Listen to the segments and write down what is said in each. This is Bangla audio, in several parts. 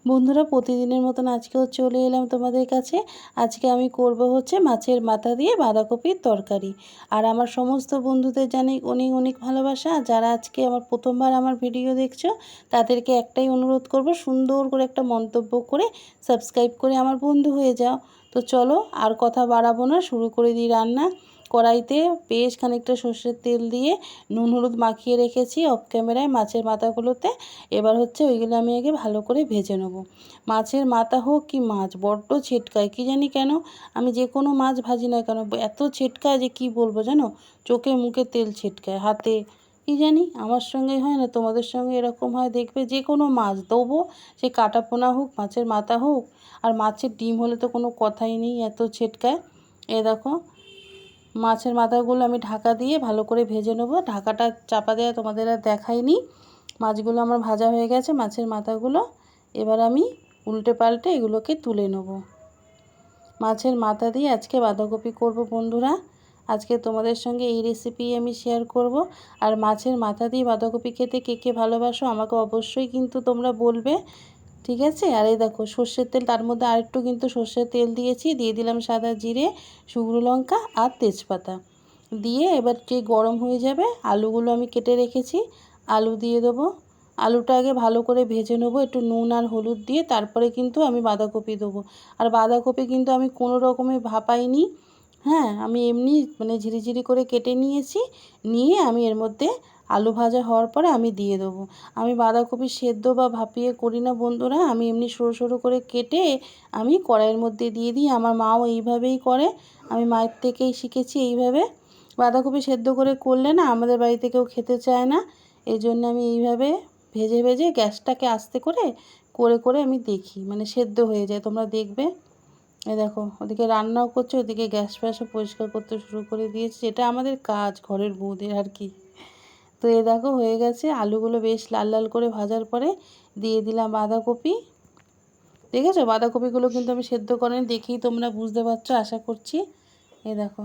বন্ধুরা, প্রতিদিনের মতন আজকেও চলে এলাম তোমাদের কাছে। আজকে আমি করব হচ্ছে মাছের মাথা দিয়ে বাঁধাকপির তরকারি। আর আমার সমস্ত বন্ধুদের জানাই অনেক অনেক ভালোবাসা। আর যারা আজকে আমার প্রথমবার আমার ভিডিও দেখছো তাদেরকে একটাই অনুরোধ করব, সুন্দর করে একটা মন্তব্য করে সাবস্ক্রাইব করে আমার বন্ধু হয়ে যাও। তো চলো আর কথা বাড়াবো না, শুরু করে দিই রান্না। কড়াইতে বেশ খানিকটা সর্ষের তেল দিয়ে নুন হলুদ মাখিয়ে রেখেছি অফ ক্যামেরায় মাছের মাথাগুলোতে। এবার হচ্ছে ওইগুলো আমি আগে ভালো করে ভেজে নেব। মাছের মাথা হোক কি মাছ বড্ড ছিটকায়, কি জানি কেন। আমি যে কোনো মাছ ভাজি না কেন এত ছিটকায় যে কি বলবো জানো, চোখে মুখে তেল ছিটকায়, হাতে, কি জানি আমার সঙ্গেই হয় না তোমাদের সঙ্গে এরকম হয়। দেখবে যে কোনো মাছ দেবো, সে কাটা পোনা হোক মাছের মাথা হোক, আর মাছের ডিম হলে তো কোনো কথাই নেই, এত ছিটকায়। এ দেখো মাছের মাথাগুলো আমি ঢাকা দিয়ে ভালো করে ভেজে নেবো। ঢাকাটা চাপা দেওয়া তোমাদের আর দেখাইনি। মাছগুলো আমার ভাজা হয়ে গেছে, মাছের মাথাগুলো। এবার আমি উল্টে পাল্টে এগুলোকে তুলে নেব। মাছের মাথা দিয়ে আজকে বাঁধাকপি করব বন্ধুরা। আজকে তোমাদের সঙ্গে এই রেসিপি আমি শেয়ার করব। আর মাছের মাথা দিয়ে বাঁধাকপি খেতে কে কে ভালোবাসো আমাকে অবশ্যই কিন্তু তোমরা বলবে, ঠিক আছে। আর এই দেখো সর্ষের তেল, তার মধ্যে আরেকটু কিন্তু সর্ষের তেল দিয়েছি, দিয়ে দিলাম সাদা জিরে, শুকনো লঙ্কা আর তেজপাতা দিয়ে এবার যে গরম হয়ে যাবে আলুগুলো আমি কেটে রেখেছি, আলু দিয়ে দেবো। আলুটা আগে ভালো করে ভেজে নেবো একটু নুন আর হলুদ দিয়ে, তারপরে কিন্তু আমি বাঁধাকপি দেবো। আর বাঁধাকপি কিন্তু আমি কোনো রকমে ভাপাইনি, হ্যাঁ, আমি এমনি মানে ঝিরিঝিরি করে কেটে নিয়েছি, নিয়ে আমি এর মধ্যে আলু ভাজা হওয়ার পরে আমি দিয়ে দেবো। আমি বাঁধাকপি সেদ্ধ বা ভাপিয়ে করি না বন্ধুরা, আমি এমনি সরু সরু করে কেটে আমি কড়াইয়ের মধ্যে দিয়ে দিই। আমার মাও এইভাবেই করে, আমি মায়ের থেকেই শিখেছি এইভাবে। বাঁধাকপি সেদ্ধ করে করলে না আমাদের বাড়িতে কেউ খেতে চায় না, এই জন্য আমি এইভাবে ভেজে ভেজে গ্যাসটাকে আস্তে করে করে করে আমি দেখি, মানে সেদ্ধ হয়ে যায়, তোমরা দেখবে। এই দেখো ওদিকে রান্নাও করছে, ওদিকে গ্যাস ফ্যাসও পরিষ্কার করতে শুরু করে দিয়েছে, যেটা আমাদের কাজ ঘরের বউদের আর কি। তো এ দেখো হয়ে গেছে, আলুগুলো বেশ লাল লাল করে ভাজার পরে দিয়ে দিলাম বাঁধাকপি। দেখেছো বাঁধাকপিগুলো কিন্তু আমি সেদ্ধ করিনি, দেখেই তোমরা বুঝতে পারছো আশা করছি। এই দেখো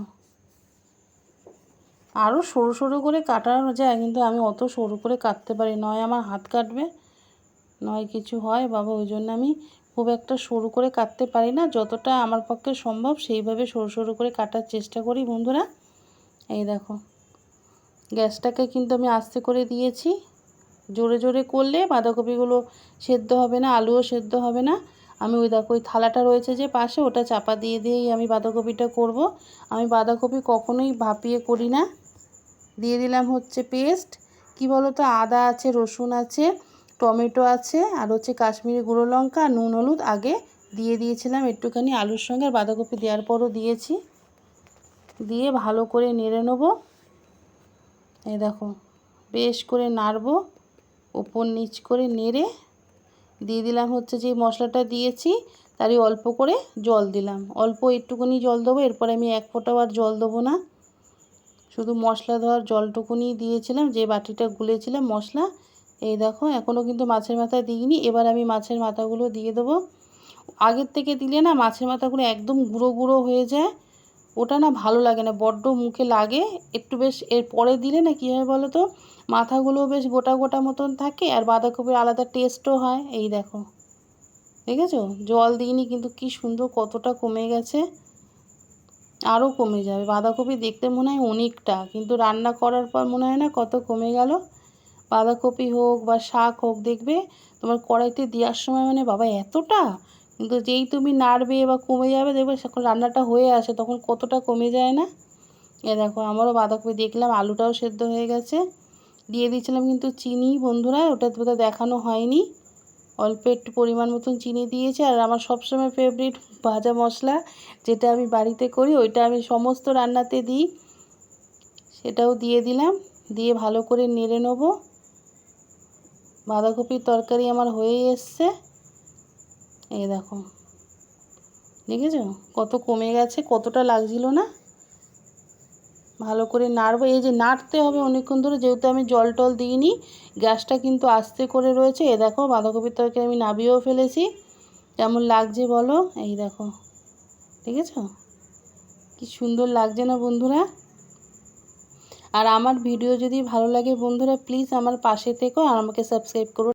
আরও সরু সরু করে কাটানো যায়, কিন্তু আমি অত সরু করে কাটতে পারি, নয় আমার হাত কাটবে নয় কিছু হয় বাবা, ওই জন্য আমি খুব একটা সরু করে কাটতে পারি না। যতটা আমার পক্ষে সম্ভব সেইভাবে সরু সরু করে কাটার চেষ্টা করি বন্ধুরা। এই দেখো গ্যাসটাকে কিন্তু আমি আস্তে করে দিয়েছি, জোরে জোরে করলে বাঁধাকপিগুলো সেদ্ধ হবে না, আলুও সেদ্ধ হবে না। আমি ওই দেখো ওই থালাটা রয়েছে যে পাশে, ওটা চাপা দিয়ে দিয়েই আমি বাঁধাকপিটা করব। আমি বাঁধাকপি কখনোই ভাপিয়ে করি না। দিয়ে দিলাম হচ্ছে পেস্ট, কি বলো তো, আদা আছে, রসুন আছে, টমেটো আছে, আর হচ্ছে কাশ্মীরি গুঁড়ো লঙ্কা, নুন হলুদ আগে দিয়ে দিয়েছিলাম একটুখানি আলুর সঙ্গে, আর বাঁধাকপি দেওয়ার পরও দিয়েছি। দিয়ে ভালো করে নেড়ে নেবো। এই দেখো বেশ করে নাড়বো, ওপর নিচ করে নেড়ে দিয়ে দিলাম হচ্ছে যে মশলাটা দিয়েছি তারই অল্প করে জল দিলাম, অল্প একটুকুনি জল দেবো, এরপরে আমি এক ফোঁটাও আর জল দেবো না, শুধু মশলা ধোয়ার জলটুকুনি দিয়েছিলাম যে বাটিটা গুলেছিলাম মশলা। এই দেখো এখনও কিন্তু মাছের মাথা দিইনি, এবার আমি মাছের মাথাগুলো দিয়ে দেবো। আগের থেকে দিলে না মাছের মাথাগুলো একদম গুঁড়ো গুঁড়ো হয়ে যায়, ওটা না ভালো লাগে না, বড্ড মুখে লাগে। একটু বেশ এর পরে দিলে না কী হয় বলো তো, মাথাগুলো বেশ গোটা গোটা মতন থাকে, আর বাঁধাকপির আলাদা টেস্টও হয়। এই দেখো দেখেছো জল দিইনি কিন্তু কি সুন্দর কতটা কমে গেছে, আরও কমে যাবে। বাঁধাকপি দেখতে মনে হয় অনেকটা, কিন্তু রান্না করার পর মনে হয় না কত কমে গেল। বাঁধাকপি হোক বা শাক হোক, দেখবে তোমার কড়াইতে দেওয়ার সময় মানে বাবা এতটা, কিন্তু যেই তুমি নাড়বে বা কমে যাবে দেখবে যখন রান্নাটা হয়ে আসে তখন কতটা কমে যায় না। এ দেখো আমারও বাঁধাকপি দেখলাম আলুটাও সেদ্ধ হয়ে গেছে। দিয়ে দিয়েছিলাম কিন্তু চিনি বন্ধুরা, ওটা তো দেখানো হয়নি, অল্প একটু পরিমাণ মতন চিনি দিয়েছি। আর আমার সবসময় ফেভারিট ভাজা মশলা যেটা আমি বাড়িতে করি, ওইটা আমি সমস্ত রান্নাতে দিই, সেটাও দিয়ে দিলাম। দিয়ে ভালো করে নেড়ে নেবো। বাঁধাকপির তরকারি আমার হয়েই এসছে। এই দেখো দেখেছো কত কমে গেছে, কতটা লাগছিল না। ভালো করে নাড়বো, এই যে নাড়তে হবে অনেকক্ষণ ধরে, যেহেতু আমি জল টল দিইনি, গ্যাসটা কিন্তু আস্তে করে রয়েছে। এ দেখো বাঁধাকপির তরকারি আমি নাবিয়েও ফেলেছি, কেমন লাগছে বলো। এই দেখো দেখেছো কি সুন্দর লাগছে না বন্ধুরা। আর আমার ভিডিও যদি ভালো লাগে বন্ধুরা প্লিজ আমার পাশে থেকো আর আমাকে সাবস্ক্রাইব করো।